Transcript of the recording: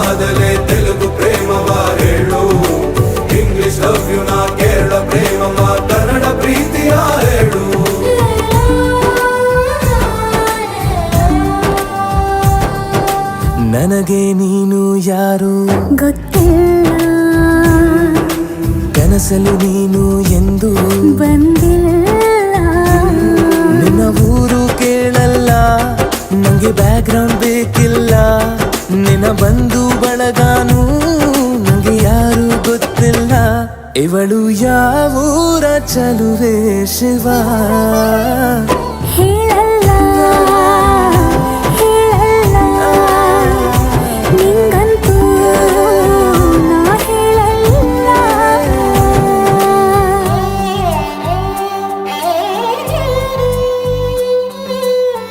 ಆದಲೆ ತೆಲುಗು ಪ್ರೇಮವ ಹೇಳು, English love you ನಾ ಕೇರಳ ಪ್ರೇಮವ ಕನ್ನಡ ಪ್ರೀತಿಯ ಹೇಳು. ನನಗೆ ನೀನು ಯಾರು ಗೊತ್ತಿಲ್ಲ, ಕನಸಲು ನೀನು ಎಂದು ಬಂದಿಲ್ಲ. ನಿನ್ನ ಊರು ಕೇಳಲ್ಲ, ನಂಗೆ ಬ್ಯಾಕ್ ಗ್ರೌಂಡ್ ಬೇಕಿಲ್ಲ. ನಿನ್ನ ಬಂಧು ಬಳಗಾನು ನಂಗೆ ಯಾರು ಗೊತ್ತಿಲ್ಲ. ಇವಳು ಯಾವೂರ ಚಲುವೆ ಶಿವ ಹೇಳ